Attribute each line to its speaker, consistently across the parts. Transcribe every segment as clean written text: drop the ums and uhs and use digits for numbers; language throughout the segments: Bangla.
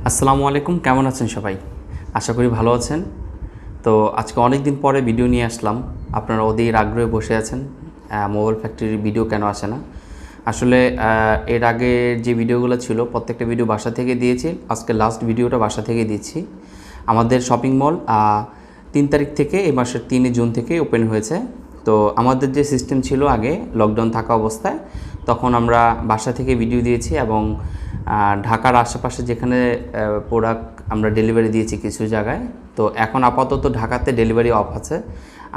Speaker 1: আসসালামু আলাইকুম, কেমন আছেন সবাই? আশা করি ভালো আছেন। তো আজকে অনেক দিন পরে ভিডিও নিয়ে আসলাম। আপনারা অধীর আগ্রহে বসে আছেন মোবাইল ফ্যাক্টরির ভিডিও কেন আসে না। আসলে এর আগে যে ভিডিওগুলো ছিল প্রত্যেকটা ভিডিও বাসা থেকে দিয়েছি। আজকে লাস্ট ভিডিওটা বাসা থেকে দিচ্ছি। আমাদের শপিং মল 3 তারিখ থেকে এই মাসের 3 জুন থেকে ওপেন হয়েছে। তো আমাদের যে সিস্টেম ছিল আগে লকডাউন থাকা অবস্থায়, তখন আমরা বাসা থেকে ভিডিও দিয়েছি এবং ঢাকার আশেপাশে যেখানে প্রোডাক্ট আমরা ডেলিভারি দিয়েছি কিছু জায়গায়। তো এখন আপাতত ঢাকাতে ডেলিভারি অফ আছে।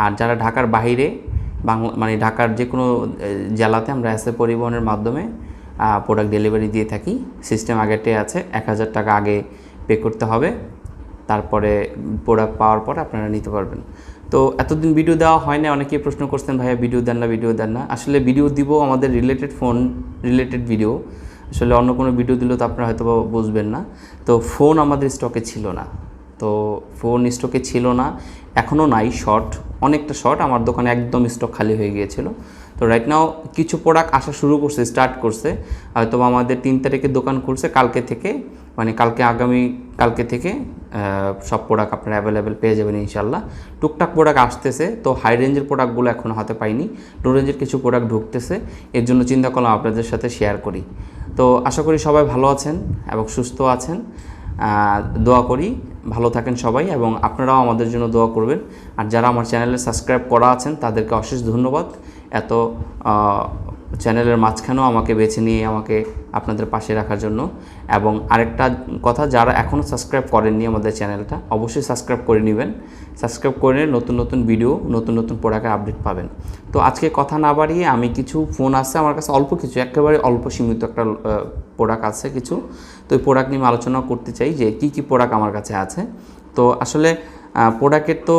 Speaker 1: আর যারা ঢাকার বাইরে মানে ঢাকার যে কোনো জেলাতে আমরা এসএ পরিবহনের মাধ্যমে প্রোডাক্ট ডেলিভারি দিয়ে থাকি। সিস্টেম আগেরটাই আছে, 1000 টাকা আগে পে করতে হবে, তারপরে প্রোডাক্ট পাওয়ার পর আপনারা নিতে পারবেন। তো এতদিন ভিডিও দেওয়া হয় না, অনেকেই প্রশ্ন করছেন ভাইয়া ভিডিও দেন না। আসলে ভিডিও দিব আমাদের ফোন রিলেটেড ভিডিও। আসলে অন্য কোনো ভিডিও দিলেও তো আপনারা হয়তো বুঝবেন না। তো ফোন আমাদের স্টকে ছিল না। এখনও নাই, অনেকটা শর্ট। আমার দোকানে একদম স্টক খালি হয়ে গিয়েছিল। তো রাইট নাও কিছু প্রোডাক্ট আসা শুরু করছে, স্টার্ট করছে। হয়তো আমাদের 3 তারিখে দোকান খুলছে, কালকে থেকে সব প্রোডাক্ট আপনারা অ্যাভেলেবেল পেয়ে যাবেন ইনশাল্লাহ। টুকটাক প্রোডাক্ট আসতেছে, তো হাই রেঞ্জের প্রোডাক্টগুলো এখনও হাতে পাইনি। লো রেঞ্জের কিছু প্রোডাক্ট ঢুকতেছে, এর জন্য চিন্তা করলাম আপনাদের সাথে শেয়ার করি। তো আশা করি সবাই ভালো আছেন এবং সুস্থ আছেন। দোয়া করি ভালো থাকেন সবাই, এবং আপনারাও আমাদের জন্য দোয়া করবেন। আর যারা আমার চ্যানেলে সাবস্ক্রাইব করা আছেন তাদেরকে অশেষ ধন্যবাদ। এত চ্যানেলের মাঝখানেও আমাকে বেছে নিয়ে আমাকে আপনাদের পাশে রাখার জন্য। এবং আরেকটা কথা, যারা এখনও সাবস্ক্রাইব করেননি আমাদের চ্যানেলটা, অবশ্যই সাবস্ক্রাইব করে নেবেন। সাবস্ক্রাইব করে নতুন নতুন ভিডিও, নতুন প্রোডাক্টের আপডেট পাবেন। তো আজকে কথা না বাড়িয়ে আমি কিছু ফোন আছে আমার কাছে, অল্প কিছু, একেবারে অল্প সীমিত একটা প্রোডাক্ট আছে কিছু। তো এই প্রোডাক্ট নিয়ে আলোচনা করতে চাই যে কী প্রোডাক্ট আমার কাছে আছে। তো আসলে প্রোডাক্টের তো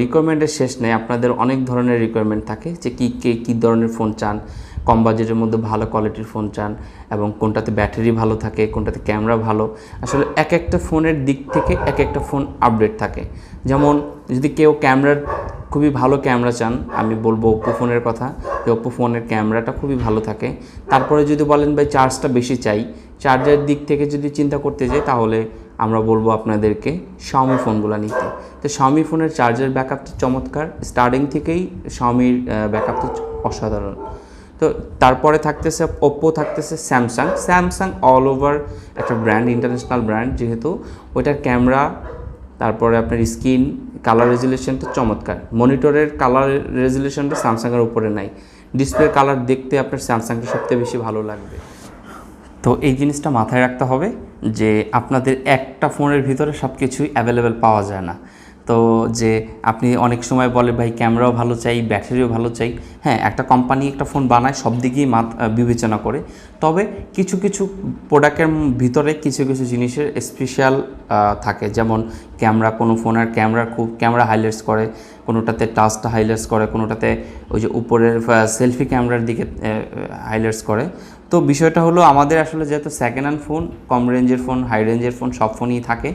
Speaker 1: রিকোয়ারমেন্টের শেষ নেই। আপনাদের অনেক ধরনের রিকোয়ারমেন্ট থাকে যে কী ধরনের ফোন চান, কম বাজেটের মধ্যে ভালো কোয়ালিটির ফোন চান, এবং কোনটাতে ব্যাটারি ভালো থাকে, কোনটাতে ক্যামেরা ভালো। আসলে এক একটা ফোনের দিক থেকে এক একটা ফোন আপডেট থাকে। যেমন যদি কেউ খুবই ভালো ক্যামেরা চান, আমি বলবো ওপ্পো ফোনের কথা, যে ওপ্পো ফোনের ক্যামেরাটা খুবই ভালো থাকে। তারপরে যদি বলেন ভাই চার্জটা বেশি চাই, চার্জের দিক থেকে যদি চিন্তা করতে যাই, তাহলে আমরা বলবো আপনাদেরকে শাওমি ফোনগুলো নিতে। তো শাওমি ফোনের চার্জের ব্যাকআপটা চমৎকার, স্টার্টিং থেকেই শাওমির ব্যাকআপটা অসাধারণ। তো তারপরে থাকতেছে ওপ্পো, থাকতেছে স্যামসাং অল ওভার একটা ব্র্যান্ড, ইন্টারন্যাশনাল ব্র্যান্ড যেহেতু, ওইটার ক্যামেরা, তারপরে আপনার স্ক্রিন কালার রেজুলেশনটা চমৎকার। মনিটরের কালার রেজুলেশনটা স্যামসাংয়ের উপরে নাই। ডিসপ্লে কালার দেখতে আপনার স্যামসাংটা সবথেকে বেশি ভালো লাগবে। তো এই জিনিসটা মাথায় রাখতে হবে যে আপনাদের একটা ফোনের ভিতরে সব কিছুই অ্যাভেলেবেল পাওয়া যায় না। তো যে আপনি অনেক সময় বলে ভাই ক্যামেরাও ভালো চাই, ব্যাটারিও ভালো চাই। হ্যাঁ, একটা কোম্পানি একটা ফোন বানায় সব দিকেই বিবেচনা করে। তবে কিছু প্রোডাক্টের ভিতরে কিছু জিনিসের স্পেশাল থাকে। যেমন ক্যামেরা, কোনো ফোনের ক্যামেরা হাইলাইটস করে, কোনোটাতে টাচটা হাইলাইটস করে, কোনোটাতে ওই যে উপরের সেলফি ক্যামেরার দিকে হাইলাইটস করে। তো বিষয়টা হলো আমাদের আসলে যেহেতু সেকেন্ড হ্যান্ড ফোন, কম রেঞ্জের ফোন, হাই রেঞ্জের ফোন সব ফোনই থাকে।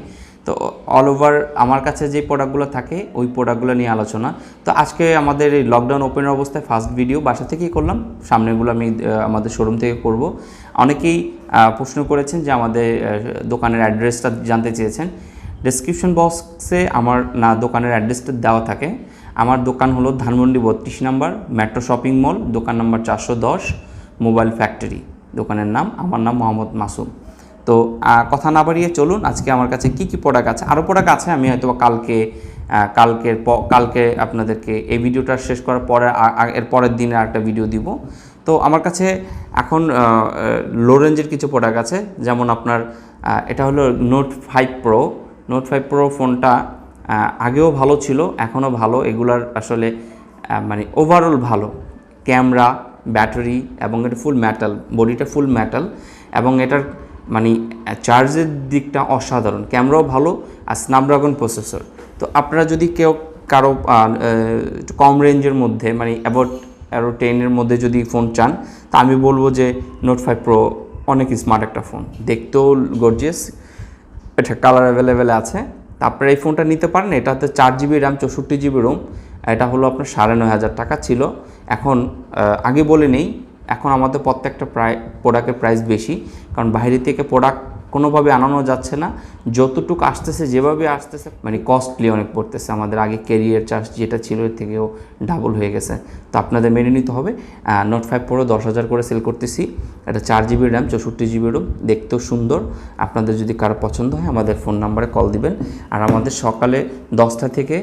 Speaker 1: তো অল ওভার আমার কাছে যে প্রোডাক্টগুলো থাকে ওই প্রোডাক্টগুলো নিয়ে আলোচনা। তো আজকে আমাদের এই লকডাউন ওপেনের অবস্থায় ফার্স্ট ভিডিও বাসা থেকেই করলাম, সামনেগুলো আমি আমাদের শোরুম থেকে করব। অনেকেই প্রশ্ন করেছেন যে আমাদের দোকানের অ্যাড্রেসটা জানতে চেয়েছেন। ডেসক্রিপশন বক্সে আমার দোকানের অ্যাড্রেসটা দেওয়া থাকে। আমার দোকান হলো ধানমন্ডি 32 নম্বর মেট্রো শপিং মল, দোকান নম্বর 410, মোবাইল ফ্যাক্টরি দোকানের নাম। আমার নাম মোহাম্মদ মাসুম। তো কথা না বাড়িয়ে চলুন, আজকে আমার কাছে কী প্রোডাক্ট আছে। আরও প্রোডাক্ট আছে, আমি হয়তো কালকে আপনাদেরকে এই ভিডিওটা শেষ করার পরে এর পরের দিনে আরেকটা ভিডিও দিব। তো আমার কাছে এখন লো রেঞ্জের কিছু প্রোডাক্ট আছে। যেমন আপনার এটা হলো নোট 5 প্রো ফোনটা আগেও ভালো ছিল, এখনও ভালো। এগুলার আসলে মানে ওভারঅল ভালো ক্যামেরা, ব্যাটারি, এবং এটা ফুল মেটাল, বডিটা ফুল মেটাল, এবং এটার মানে চার্জের দিকটা অসাধারণ। ক্যামেরাও ভালো, আর স্ন্যাপড্রাগন প্রসেসর। তো আপনারা যদি কারো কম রেঞ্জের মধ্যে মানে অ্যাবাউট 10-এর মধ্যে যদি ফোন চান, তা আমি বলবো যে নোট 5 প্রো অনেক স্মার্ট একটা ফোন, দেখতেও গর্জিয়াস। এটা কালার অ্যাভেলেবেল আছে। তা আপনারা এই ফোনটা নিতে পারেন। এটাতে 4GB র্যাম, 64GB রোম। এটা হলো আপনার 9,500 টাকা ছিল। এখন আগে বলে নেই, এখন আমাদের প্রত্যেকটা প্রোডাক্টের প্রাইস বেশি, কারণ বাইরে থেকে প্রোডাক্ট কোনোভাবে আনানো যাচ্ছে না, যতটুকু আসতেছে যেভাবে আসতেছে মানে কস্টলি অনেক পড়তেছে আমাদের। আগে ক্যারিয়ার চার্জ যেটা ছিল এর থেকেও ডাবল হয়ে গেছে। তো আপনাদের মেনে নিতে হবে। নোট 5 Pro 10,000 করে সেল করতেছি। এটা 4GB র্যাম 64GB রোম, দেখতেও সুন্দর। আপনাদের যদি কারো পছন্দ হয় আমাদের ফোন নাম্বারে কল দিবেন। আর আমাদের সকালে 10টা থেকে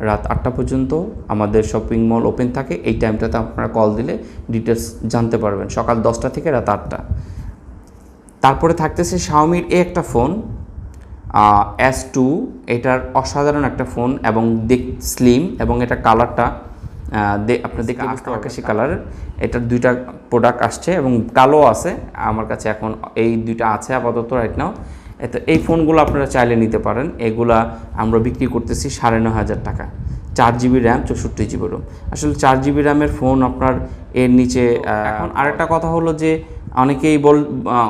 Speaker 1: রাত 8টা পর্যন্ত আমাদের শপিং মল ওপেন থাকে। এই টাইমটাতে আপনারা কল দিলে ডিটেলস জানতে পারবেন, সকাল 10টা থেকে রাত 8টা। তারপরে থাকতেছে শাওমির একটা ফোন S2, এটার অসাধারণ একটা ফোন এবং স্লিম, এবং এটা কালারটা আপনি দেখতে আকাশি কালার। এটার 2টা প্রোডাক্ট আসছে এবং কালো আছে আমার কাছে, এখন এই 2টা আছে আপাতত রাইট নাও। তো এই ফোনগুলো আপনারা চাইলে নিতে পারেন। এগুলা আমরা বিক্রি করতেছি 9,500 টাকা। 4GB RAM 64GB Rome. আসলে 4GB র্যামের ফোন আপনার এর নিচে। এখন আরেকটা কথা হলো যে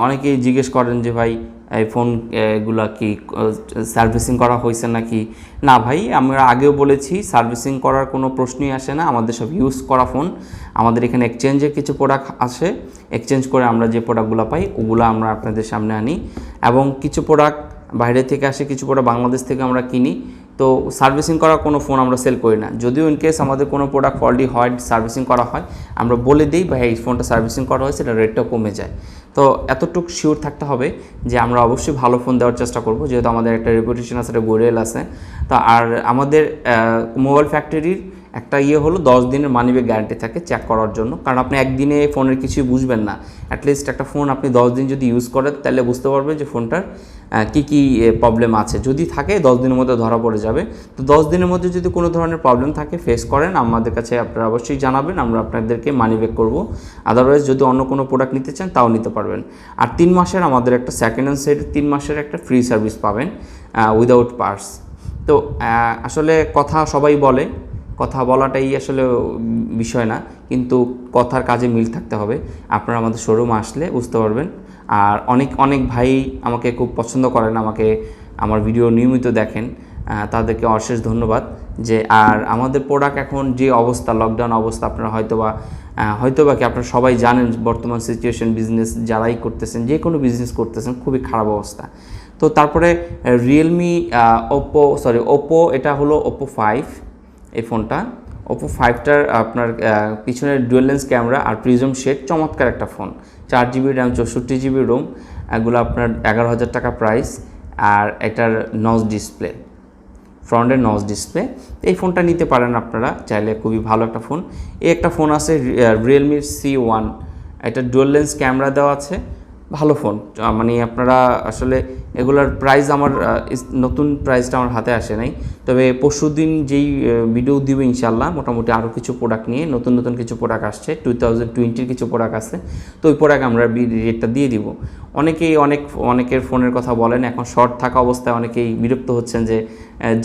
Speaker 1: অনেকেই জিজ্ঞেস করেন যে ভাই এই ফোনগুলা কি সার্ভিসিং করা হয়েছে নাকি। না ভাই, আমরা আগেও বলেছি সার্ভিসিং করার কোনো প্রশ্নই আসে না, আমাদের সব ইউজ করা ফোন। আমাদের এখানে এক্সচেঞ্জের কিছু প্রোডাক্ট আসে, এক্সচেঞ্জ করে আমরা যে প্রোডাক্টগুলো পাই ওগুলো আমরা আপনাদের সামনে আনি, এবং কিছু প্রোডাক্ট বাইরে থেকে আসে, কিছু প্রোডাক্ট বাংলাদেশ থেকে আমরা কিনি। তো সার্ভিসিং করা কোনো ফোন আমরা সেল করি না। যদিও ইনকেস আমাদের কোনো প্রোডাক্ট ফল্টি হয়, সার্ভিসিং করা হয়, আমরা বলে দিই ভাই এই ফোনটা সার্ভিসিং করা হয়েছে, এটা রেটটাও কমে যায়। তো এতটুকু শিওর থাকতে হবে যে আমরা অবশ্যই ভালো ফোন দেওয়ার চেষ্টা করব, যেহেতু আমাদের একটা রেপুটেশন আছে, একটা গোরেল আছে। তো আর আমাদের মোবাইল ফ্যাক্টরির একটা হলো 10 দিনের মানিব্যাগ গ্যারান্টি থাকে চেক করার জন্য, কারণ আপনি একদিনে ফোনের কিছুই বুঝবেন না। অ্যাটলিস্ট একটা ফোন আপনি 10 দিন যদি ইউজ করেন তাহলে বুঝতে পারবেন যে ফোনটার কী প্রবলেম আছে। যদি থাকে 10 দিনের মধ্যে ধরা পড়ে যাবে। তো 10 দিনের মধ্যে যদি কোনো ধরনের প্রবলেম থাকে, ফেস করেন, আমাদের কাছে আপনারা অবশ্যই জানাবেন, আমরা আপনাদেরকে মানি ব্যাক করবো। আদারওয়াইজ যদি অন্য কোনো প্রোডাক্ট নিতে চান তাও নিতে পারবেন। আর 3 মাসের আমাদের একটা সেকেন্ড হ্যান্ড সেট 3 মাসের একটা ফ্রি সার্ভিস পাবেন উইদাউট পার্টস। তো আসলে কথা সবাই বলে, কথা বলাটাই আসলে বিষয় না, কিন্তু কথার কাজে মিল থাকতে হবে। আপনারা আমাদের শোরুমে আসলে বুঝতে পারবেন। আর অনেক ভাই আমাকে খুব পছন্দ করেন, আমার ভিডিও নিয়মিত দেখেন, তাদেরকে অশেষ ধন্যবাদ। যে আর আমাদের প্রোডাক্ট এখন যে অবস্থা, লকডাউন অবস্থা, আপনারা হয়তোবা কি আপনারা সবাই জানেন বর্তমান সিচুয়েশন, বিজনেস যারাই করতেছেন, যে কোনো বিজনেস করতেছেন, খুবই খারাপ অবস্থা। তো তারপরে রিয়েলমি ওপো, এটা হলো ওপো 5 এই ফোনটা। ওপো 5টার আপনার পিছনের ডুয়াল লেন্স ক্যামেরা আর প্রিজম শেড, চমৎকার একটা phone. 4GB RAM 64GB Rome, এগুলো আপনার 11,000 টাকা প্রাইস। আর এটার নচ ডিসপ্লে, ফ্রন্টের নচ ডিসপ্লে। এই ফোনটা নিতে পারেন আপনারা চাইলে, খুবই ভালো একটা ফোন। এই একটা ফোন আছে রিয়েলমির C1, এটা ডুয়াল লেন্স ক্যামেরা দেওয়া আছে, ভালো ফোন। মানে আপনারা আসলে এগুলোর প্রাইস আমার নতুন প্রাইসটা আমার হাতে আসে নাই, তবে পরশুদিন যেই ভিডিও দিবে ইনশাল্লাহ মোটামুটি আরও কিছু প্রোডাক্ট নিয়ে নতুন কিছু প্রোডাক্ট আসছে, 2020-র কিছু প্রোডাক্ট আছে। তো ওই প্রোডাক্ট আমরা রেটটা দিয়ে দিব। অনেকের ফোনের কথা বলেন, এখন শর্ট থাকা অবস্থায় অনেকেই বিরক্ত হচ্ছেন যে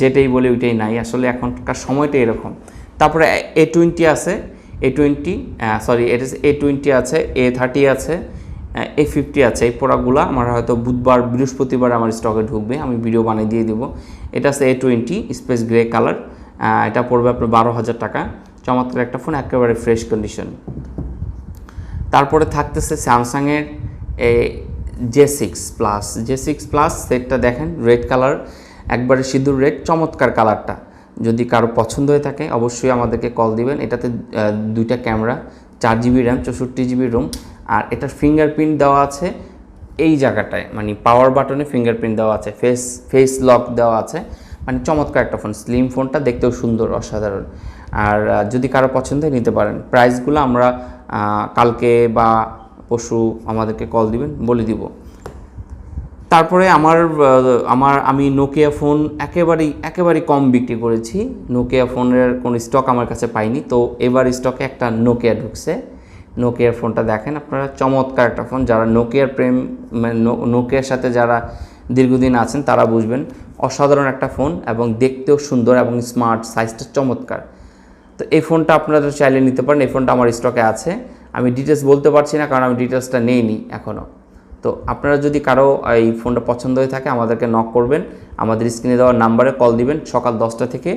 Speaker 1: যেটাই বলে ওইটাই নাই, আসলে এখনকার সময়টা এরকম। তারপরে A20 আছে, A20 আছে, A30 আছে, A50 আছে। এই প্রোডাক্টগুলো আমার হয়তো বুধবার বৃহস্পতিবার আমার স্টকে ঢুকবে, আমি ভিডিও বানিয়ে দিয়ে দেবো। এটা আছে A20 স্পেস গ্রে কালার, এটা পড়বে আপনার 12,000 টাকা। চমৎকার একটা ফোন, একেবারে ফ্রেশ কন্ডিশন। তারপরে থাকতেছে স্যামসাংয়ের J6 Plus সেটটা দেখেন, রেড কালার, একবারে সিঁদুর রেড, চমৎকার কালারটা। যদি কারো পছন্দ হয়ে থাকে অবশ্যই আমাদেরকে কল দিবেন। এটাতে 2টা camera, 4GB RAM 64GB Rome, আর এটার ফিঙ্গারপ্রিন্ট দেওয়া আছে এই জায়গাটায়, মানে পাওয়ার বাটনে ফিঙ্গারপ্রিন্ট দেওয়া আছে, ফেস লক দেওয়া আছে। মানে চমৎকার একটা ফোন, স্লিম ফোনটা, দেখতেও সুন্দর, অসাধারণ। আর যদি কারো পছন্দ হয় নিতে পারেন। প্রাইসগুলো আমরা কালকে বা পরশু আমাদেরকে কল দিবেন, বলে দিব। তারপরে আমি নোকিয়া ফোন একেবারেই কম বিক্রি করেছি। নোকিয়া ফোনের কোনো স্টক আমার কাছে পাইনি, তো এবার স্টকে একটা নোকিয়া ঢুকছে। নোকিয়ার ফোনটা দেখেন আপনারা, চমৎকার একটা ফোন। যারা নোকিয়ার প্রেম, মানে নোকিয়ার সাথে যারা দীর্ঘদিন আছেন তারা বুঝবেন, অসাধারণ একটা ফোন এবং দেখতেও সুন্দর এবং স্মার্ট, সাইজটা চমৎকার। তো এই ফোনটা আপনারা চাইলে নিতে পারেন। এই ফোনটা আমার স্টকে আছে, আমি ডিটেলস বলতে পারছি না কারণ আমি ডিটেলসটা নেইনি এখনও। তো আপনারা যদি কারো এই ফোনটা পছন্দ হয়ে থাকে আমাদেরকে নক করবেন, আমাদের স্ক্রিনে দেওয়ার নাম্বারে কল দিবেন। সকাল 10টা থেকে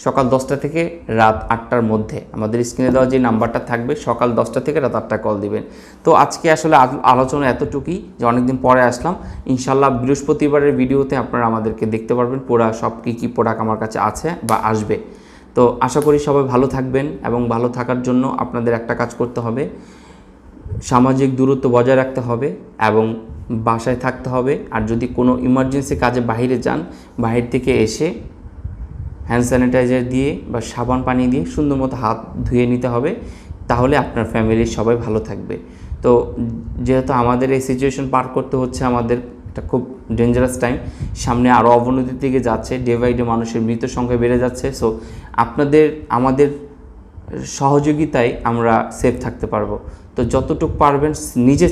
Speaker 1: সকাল 10টা থেকে রাত 8টার মধ্যে আমাদের স্ক্রিনে দেওয়া যে নাম্বারটা থাকবে, সকাল 10টা থেকে রাত 8টা কল দিবেন। তো আজকে আসলে আলোচনা এতটুকুই, যে অনেকদিন পরে আসলাম। ইনশাল্লাহ বৃহস্পতিবারের ভিডিওতে আপনারা আমাদেরকে দেখতে পারবেন পুরা সব কী প্রোডাক্ট আমার কাছে আছে বা আসবে। তো আশা করি সবাই ভালো থাকবেন, এবং ভালো থাকার জন্য আপনাদের একটা কাজ করতে হবে, সামাজিক দূরত্ব বজায় রাখতে হবে এবং বাসায় থাকতে হবে। আর যদি কোনো ইমার্জেন্সি কাজে বাইরে যান, বাহির থেকে এসে হ্যান্ড স্যানিটাইজার দিয়ে বা সাবান পানি দিয়ে সুন্দর মতো হাত ধুয়ে নিতে হবে, তাহলে আপনার ফ্যামিলির সবাই ভালো থাকবে। তো যেহেতু আমাদের এই সিচুয়েশন পার করতে হচ্ছে, আমাদের এটা খুব ডেঞ্জারাস টাইম, সামনে আরও অবনতির দিকে যাচ্ছে, ডে বাই ডে মানুষের মৃত্যুর সংখ্যা বেড়ে যাচ্ছে। সো আমাদের সহযোগিতায় আমরা সেফ থাকতে পারবো। তো যতটুকু পারবেন নিজে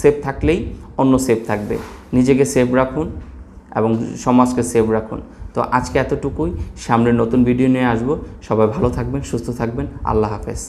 Speaker 1: সেফ থাকলেই অন্য সেফ থাকবে। নিজেকে সেফ রাখুন এবং সমাজকে সেফ রাখুন। তো আজকে এতটুকুই, সামনে নতুন ভিডিও নিয়ে আসবো। সবাই ভালো থাকবেন, সুস্থ থাকবেন। আল্লাহ হাফেজ।